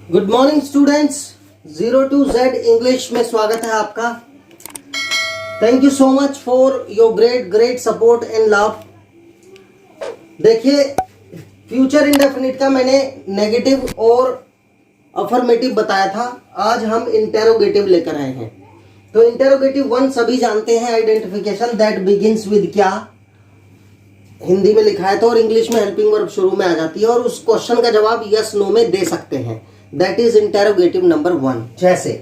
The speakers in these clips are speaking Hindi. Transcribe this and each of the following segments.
Good morning students, 0 to Z English में स्वागत है आपका। Thank you so much for your great support and love. देखिए, फ्यूचर इंडेफिनिट का मैंने नेगेटिव और अफर्मेटिव बताया था। आज हम इंटेरोगेटिव लेकर आए हैं। तो इंटेरोगेटिव 1 सभी जानते हैं, आइडेंटिफिकेशन दैट बिगिंस विद क्या, हिंदी में लिखा है तो, और इंग्लिश में हेल्पिंग वर्ब शुरू में आ जाती है और उस क्वेश्चन का जवाब यस नो में दे सकते हैं। That is interrogative number 1। जैसे,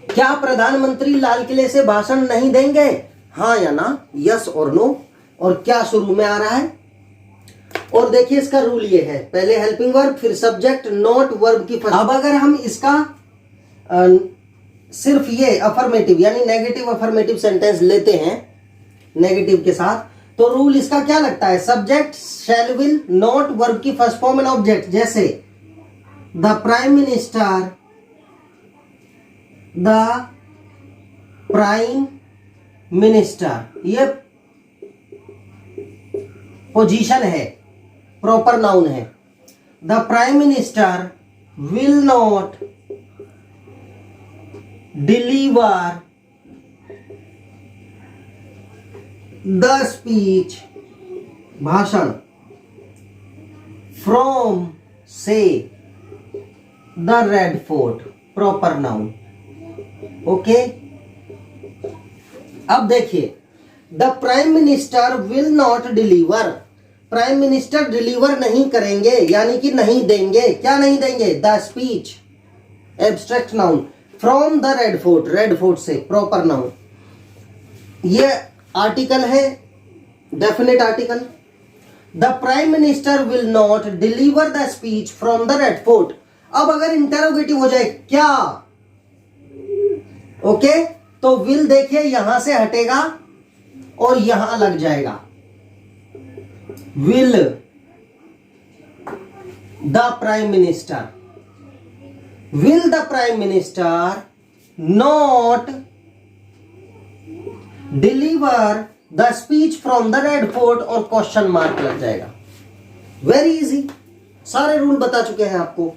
क्या प्रधानमंत्री लाल किले से भाषण नहीं देंगे? हाँ या ना, यस और नो। और क्या शुरू में आ रहा है। और देखिए, इसका रूल ये है, पहले हेल्पिंग वर्ब, फिर सब्जेक्ट, नॉट वर्ब की फर्स्ट। अब अगर हम इसका सिर्फ ये अफर्मेटिव यानी नेगेटिव अफर्मेटिव सेंटेंस लेते हैं नेगेटिव के साथ, तो रूल इसका क्या लगता है? Subject shell will, not verb की फर्स्ट फॉर्म एंड ऑब्जेक्ट। जैसे द प्राइम मिनिस्टर, ये पोजीशन है, प्रॉपर नाउन है। The prime minister will not deliver the speech, भाषण, फ्रॉम से the red fort, proper noun. Okay, अब देखिए, the prime minister will not deliver, prime minister deliver नहीं करेंगे यानी कि नहीं देंगे। क्या नहीं देंगे? The speech, abstract noun, from the red fort, red fort से, प्रॉपर नाउन। ये आर्टिकल है, definite article. The prime minister will not deliver the speech from the red fort. अब अगर इंटेरोगेटिव हो जाए, क्या? ओके, तो विल देखिए यहां से हटेगा और यहां लग जाएगा। Will the prime minister, will the prime minister not deliver the speech from the red fort, और क्वेश्चन मार्क लग जाएगा। वेरी इजी, सारे रूल बता चुके हैं आपको।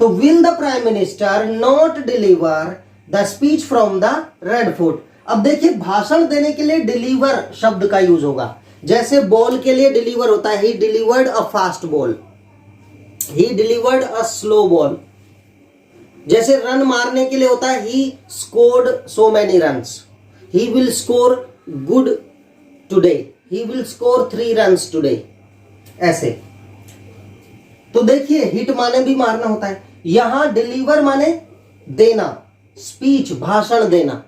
तो will the prime minister not deliver the speech from the red fort. अब देखिए, भाषण देने के लिए डिलीवर शब्द का यूज होगा। जैसे बॉल के लिए डिलीवर होता है, he delivered a fast ball, he delivered a slow ball. जैसे रन मारने के लिए होता है, he scored so many runs, he will score good today, he will score 3 runs today, ऐसे। तो देखिए, हिट माने भी मारना होता है, यहां डिलीवर माने देना, स्पीच, भाषण देना।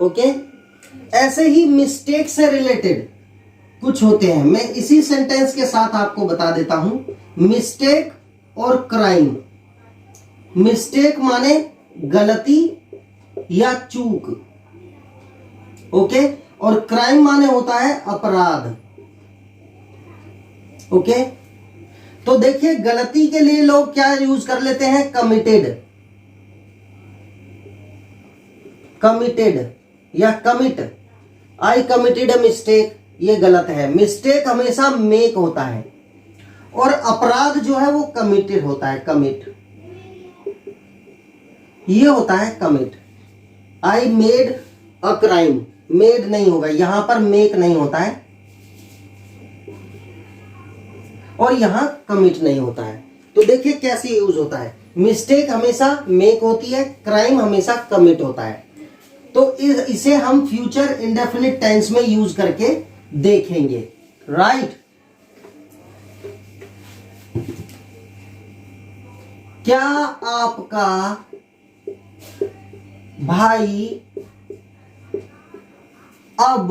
ओके, ऐसे ही मिस्टेक से रिलेटेड कुछ होते हैं, मैं इसी सेंटेंस के साथ आपको बता देता हूं। मिस्टेक और क्राइम। मिस्टेक माने गलती या चूक, ओके, और क्राइम माने होता है अपराध। ओके, तो देखिए, गलती के लिए लोग क्या यूज कर लेते हैं? कमिटेड, कमिटेड या commit. I committed a mistake, ये गलत है। मिस्टेक हमेशा मेक होता है, और अपराध जो है वो कमिटेड होता है, कमिट, ये होता है commit. I made a crime, made नहीं होगा, यहां पर मेक नहीं होता है, और यहां कमिट नहीं होता है। तो देखिए कैसे यूज होता है। मिस्टेक हमेशा मेक होती है, क्राइम हमेशा कमिट होता है। तो इसे हम फ्यूचर इंडेफिनिट टेंस में यूज करके देखेंगे। राइट, क्या आपका भाई अब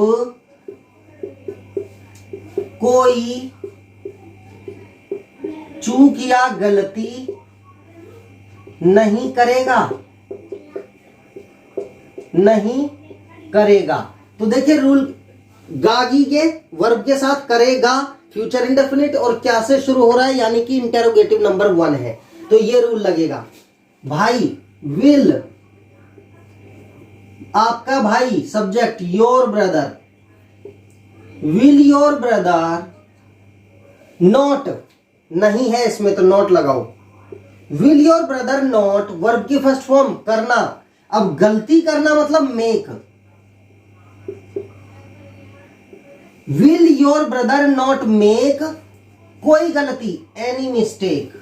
कोई चूक या गलती नहीं करेगा? नहीं करेगा। तो देखिए रूल, गागी के वर्ब के साथ करेगा, फ्यूचर इंडेफिनिट, और क्या से शुरू हो रहा है यानी कि इंटेरोगेटिव नंबर 1 है, तो ये रूल लगेगा। भाई, विल, आपका भाई, subject, your brother, will your brother not, नहीं है इसमें तो नॉट लगाओ, will your brother not, verb की फर्स्ट फॉर्म करना। अब गलती करना मतलब make. Will your brother not make, कोई गलती, एनी मिस्टेक।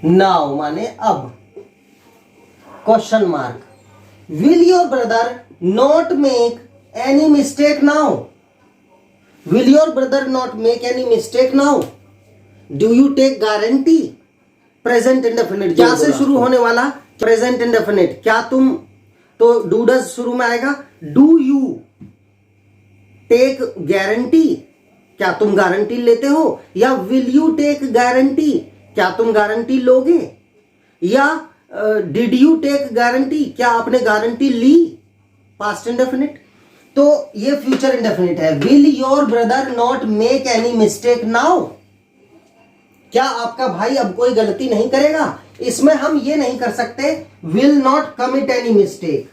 नाउ माने अब, question mark. Will your brother not make any mistake now, will your brother not make any mistake now, do you take guarantee, present indefinite क्या से शुरू होने वाला, प्रेजेंट इंडेफिनिट, क्या तुम, तो डू डज शुरू में आएगा। डू यू टेक गारंटी, क्या तुम गारंटी लेते हो, या विल यू टेक गारंटी, क्या तुम गारंटी लोगे, या डिड यू टेक गारंटी, क्या आपने गारंटी ली, पास्ट इंडेफिनिट। तो ये फ्यूचर इंडेफिनिट है। Will your brother not make any mistake now, क्या आपका भाई अब कोई गलती नहीं करेगा। इसमें हम ये नहीं कर सकते will not commit any mistake,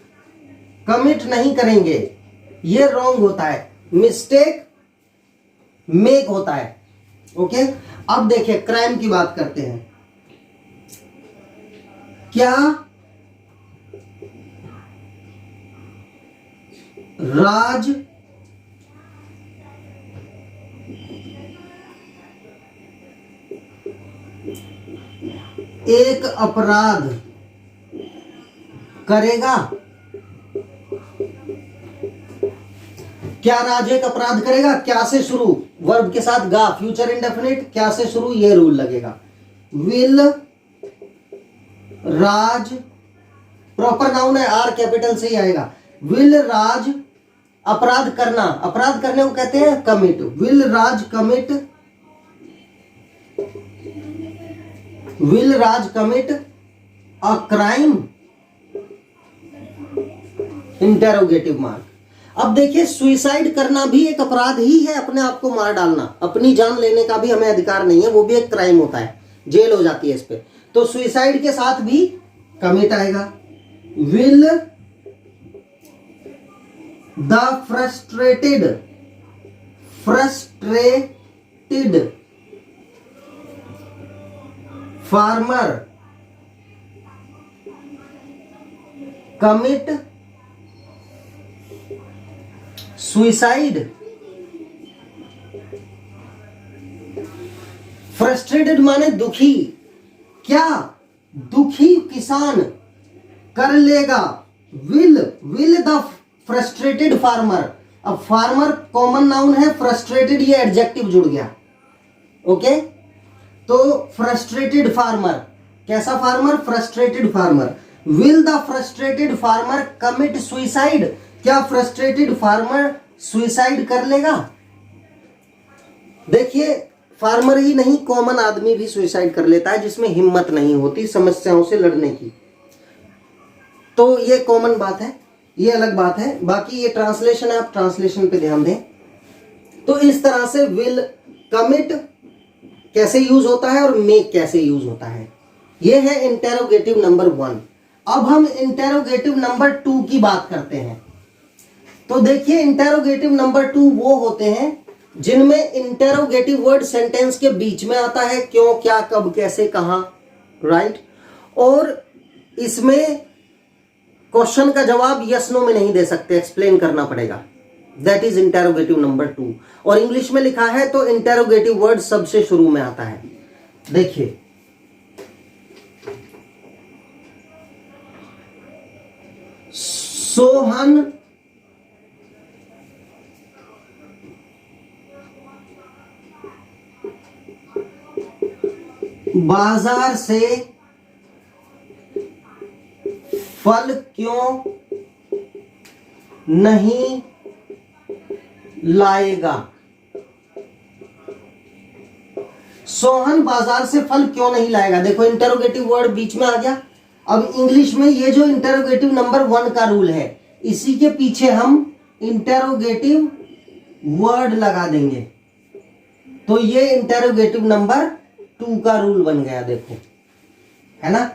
commit नहीं करेंगे, ये रॉन्ग होता है, मिस्टेक मेक होता है। ओके, अब देखिए क्राइम की बात करते हैं। क्या राज एक अपराध करेगा, क्या राज एक अपराध करेगा, क्या से शुरू, वर्ब के साथ गा, फ्यूचर इंडेफिनिट, क्या से शुरू, ये रूल लगेगा। विल राज, प्रॉपर नाउन है, आर कैपिटल से ही आएगा। विल राज अपराध करना, अपराध करने को कहते हैं commit. Will Raj commit, will Raj commit a crime, interrogative mark. अब देखिए सुइसाइड करना भी एक अपराध ही है, अपने आप को मार डालना, अपनी जान लेने का भी हमें अधिकार नहीं है, वो भी एक क्राइम होता है, जेल हो जाती है इस पे। तो सुइसाइड के साथ भी कमिट आएगा। Will the frustrated, frustrated farmer commit suicide. Frustrated माने दुखी, क्या दुखी किसान कर लेगा। Will, will the frustrated farmer, अब फार्मर कॉमन नाउन है, फ्रस्ट्रेटेड ये एडजेक्टिव जुड़ गया। ओके, तो फ्रस्ट्रेटेड फार्मर, कैसा farmer, frustrated farmer. Will the frustrated farmer commit suicide, क्या फ्रस्ट्रेटेड फार्मर सुइसाइड कर लेगा। देखिए फार्मर ही नहीं, कॉमन आदमी भी सुइसाइड कर लेता है जिसमें हिम्मत नहीं होती समस्याओं से लड़ने की। तो ये कॉमन बात है, ये अलग बात है। बाकी ये ट्रांसलेशन है, आप ट्रांसलेशन पे ध्यान दें। तो इस तरह से विल, कमिट कैसे यूज होता है और मेक कैसे यूज होता है, ये है इंटेरोगेटिव नंबर 1। अब हम इंटेरोगेटिव नंबर 2 की बात करते हैं। तो देखिए इंटेरोगेटिव नंबर 2 वो होते हैं जिनमें इंटेरोगेटिव वर्ड सेंटेंस के बीच में आता है, क्यों, क्या, कब, कैसे, कहां, राइट। और इसमें क्वेश्चन का जवाब यस नो में नहीं दे सकते, एक्सप्लेन करना पड़ेगा। That is interrogative number 2। और इंग्लिश में लिखा है तो इंटेरोगेटिव वर्ड सबसे शुरू में आता है। देखिए सोहन बाजार से फल क्यों नहीं लाएगा। सोहन बाजार से फल क्यों नहीं लाएगा, देखो इंटरोगेटिव वर्ड बीच में आ गया। अब इंग्लिश में ये जो इंटरोगेटिव नंबर 1 का रूल है, इसी के पीछे हम इंटरोगेटिव वर्ड लगा देंगे, तो ये इंटरोगेटिव नंबर 2 का रूल बन गया, देखो, है ना।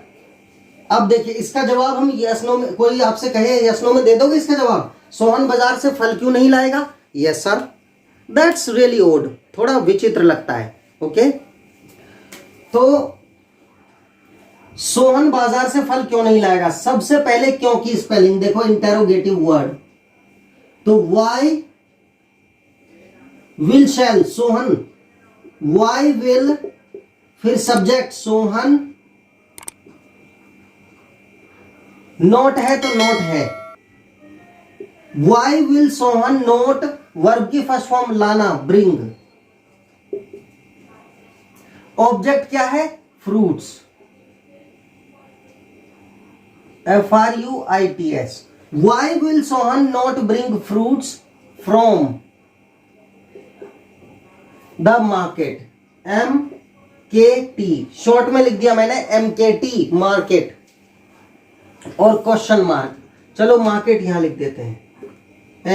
अब देखिए इसका जवाब हम यस नो में, कोई आपसे कहे यस नो में दे दोगे इसका जवाब, सोहन बाजार से फल क्यों नहीं लाएगा। Yes sir, that's really odd, थोड़ा विचित्र लगता है, ओके, तो सोहन बाजार से फल क्यों नहीं लाएगा? सबसे पहले क्यों की स्पेलिंग देखो, इंटेरोगेटिव वर्ड, तो why will shall Sohan, why will, फिर सब्जेक्ट सोहन, नोट है तो नोट है, why will Sohan not, verb की फर्स्ट फॉर्म लाना ब्रिंग, ऑब्जेक्ट क्या है? Fruits, FRUITS, why will Sohan not bring fruits from the market? MKT, short में लिख दिया मैंने MKT, मार्केट, और क्वेश्चन मार्क, चलो मार्केट यहां लिख देते हैं,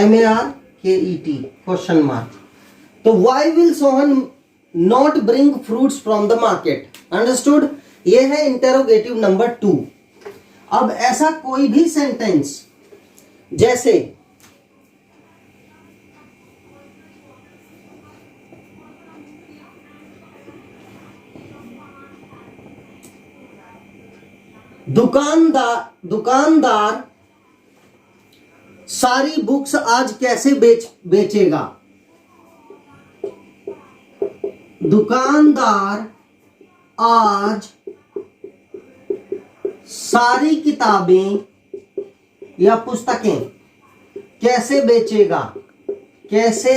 MARKET, क्वेश्चन मार्क। तो why will Sohan not bring fruits from the market? Understood? ये है इंटेरोगेटिव नंबर 2। अब ऐसा कोई भी सेंटेंस, जैसे दुकानदार सारी बुक्स आज कैसे बेचेगा? दुकानदार आज सारी किताबें या पुस्तकें कैसे बेचेगा? कैसे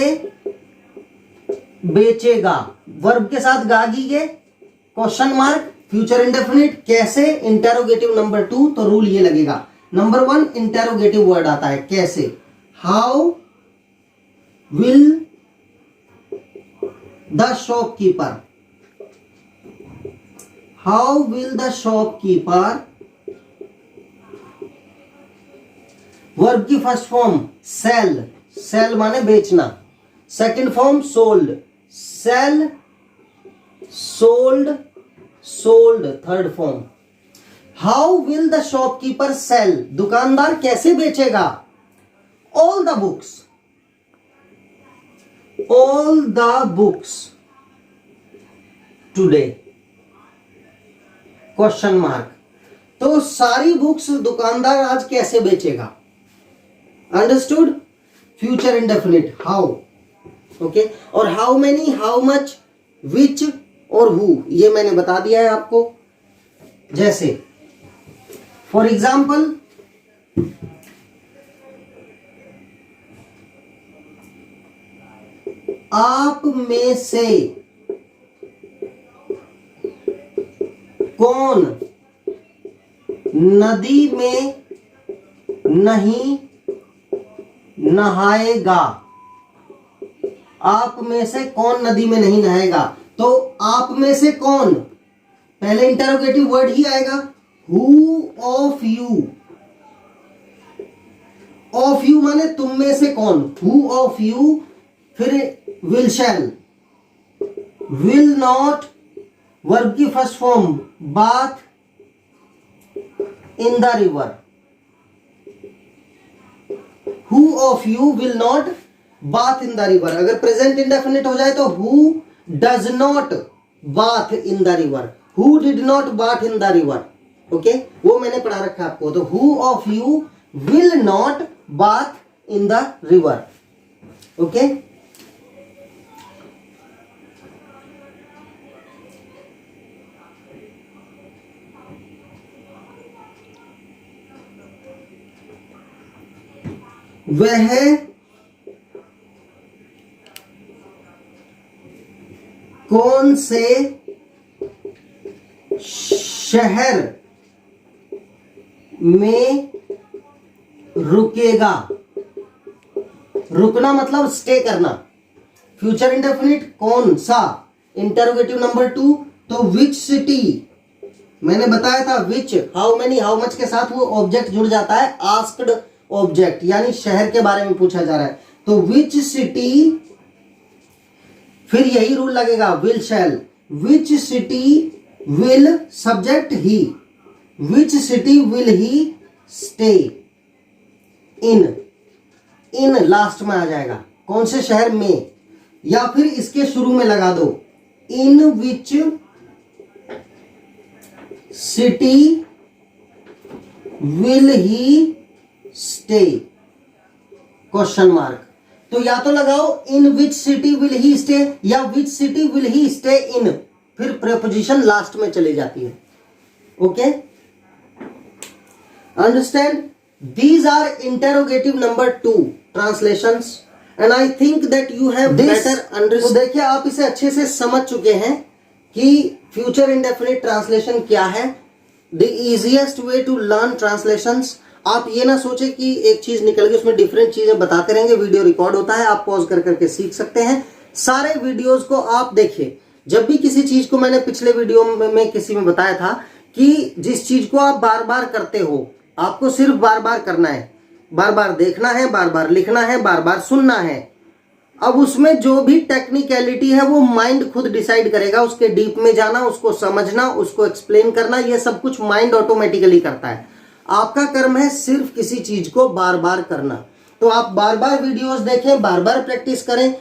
बेचेगा, वर्ब के साथ गागीगे, क्वेश्चन मार्क, फ्यूचर इंडेफिनिट, कैसे, इंटेरोगेटिव नंबर 2, तो रूल ये लगेगा। नंबर 1 इंटेरोगेटिव वर्ड आता है कैसे, how will the shopkeeper, how will the shopkeeper, verb की फर्स्ट फॉर्म सेल, सेल माने बेचना, second form sold, sell, sold, sold, third form. How will the shopkeeper sell, दुकानदार कैसे बेचेगा? All the books, all the books today, question mark. तो सारी बुक्स दुकानदार आज कैसे बेचेगा? Understood? Future indefinite how, okay. और how many, how much, which और हु, ये मैंने बता दिया है आपको। जैसे फॉर एग्जाम्पल, आप में से कौन नदी में नहीं नहाएगा? आप में से कौन नदी में नहीं नहाएगा? तो आप में से कौन, पहले इंटरोगेटिव वर्ड ही आएगा, who of you, of you माने तुम में से कौन, हु ऑफ यू, फिर will shall, will not, verb की first form bath in the river, who of you will not bath in the river. अगर प्रेजेंट इंडेफिनिट हो जाए तो who does not bath in the river, who did not bath in the river, okay, वो मैंने पढ़ा रखा है आपको। तो who of you will not bath in the river, okay. वह कौन से शहर में रुकेगा? रुकना मतलब स्टे करना। फ्यूचर इंडेफिनिट कौन सा, इंटरोगेटिव नंबर 2, तो विच सिटी, मैंने बताया था विच, हाउ मेनी, हाउ मच के साथ वो ऑब्जेक्ट जुड़ जाता है, आस्क्ड ऑब्जेक्ट, यानी शहर के बारे में पूछा जा रहा है। तो विच सिटी, फिर यही रूल लगेगा, will shell, which city will, subject he, which city will he stay in, in last में आ जाएगा, कौन से शहर में, या फिर इसके शुरू में लगा दो, in which city will he stay, question mark. तो या तो लगाओ in which city will he stay या which city will he stay in, फिर प्रीपोजिशन लास्ट में चली जाती है। Okay, understand? These are interrogative number 2 translations and I think that you have better understand. तो देखिए आप इसे अच्छे से समझ चुके हैं कि फ्यूचर इंडेफिनिट ट्रांसलेशन क्या है, the easiest way to learn translations. आप ये ना सोचे कि एक चीज निकल गई उसमें डिफरेंट चीजें बताते रहेंगे, वीडियो रिकॉर्ड होता है, आप पॉज कर करके सीख सकते हैं। सारे वीडियोस को आप देखिए। जब भी किसी चीज को मैंने पिछले वीडियो में किसी में बताया था कि जिस चीज को आप बार बार करते हो, आपको सिर्फ बार बार करना है, बार बार देखना है, बार बार लिखना है, बार बार सुनना है। अब उसमें जो भी टेक्निकलिटी है वो माइंड खुद डिसाइड करेगा, उसके डीप में जाना, उसको समझना, उसको एक्सप्लेन करना, ये सब कुछ माइंड ऑटोमेटिकली करता है। आपका कर्म है सिर्फ किसी चीज को बार बार करना। तो आप बार बार वीडियोस देखें, बार बार प्रैक्टिस करें,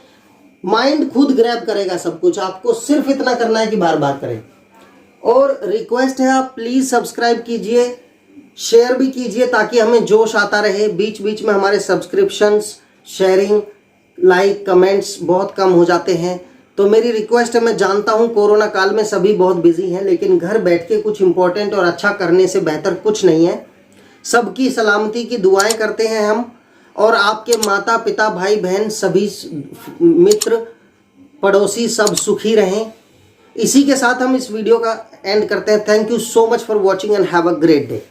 माइंड खुद ग्रैब करेगा सब कुछ, आपको सिर्फ इतना करना है कि बार बार करें। और रिक्वेस्ट है आप प्लीज सब्सक्राइब कीजिए, शेयर भी कीजिए ताकि हमें जोश आता रहे। बीच बीच में हमारे सब्सक्रिप्शंस, शेयरिंग, लाइक, कमेंट्स बहुत कम हो जाते हैं। तो मेरी रिक्वेस्ट है, मैं जानता हूं कोरोना काल में सभी बहुत बिजी हैं, लेकिन घर बैठ के कुछ इंपॉर्टेंट और अच्छा करने से बेहतर कुछ नहीं है। सबकी सलामती की दुआएं करते हैं हम, और आपके माता पिता, भाई बहन, सभी मित्र, पड़ोसी सब सुखी रहें। इसी के साथ हम इस वीडियो का एंड करते हैं। Thank you so much for watching and have a great day.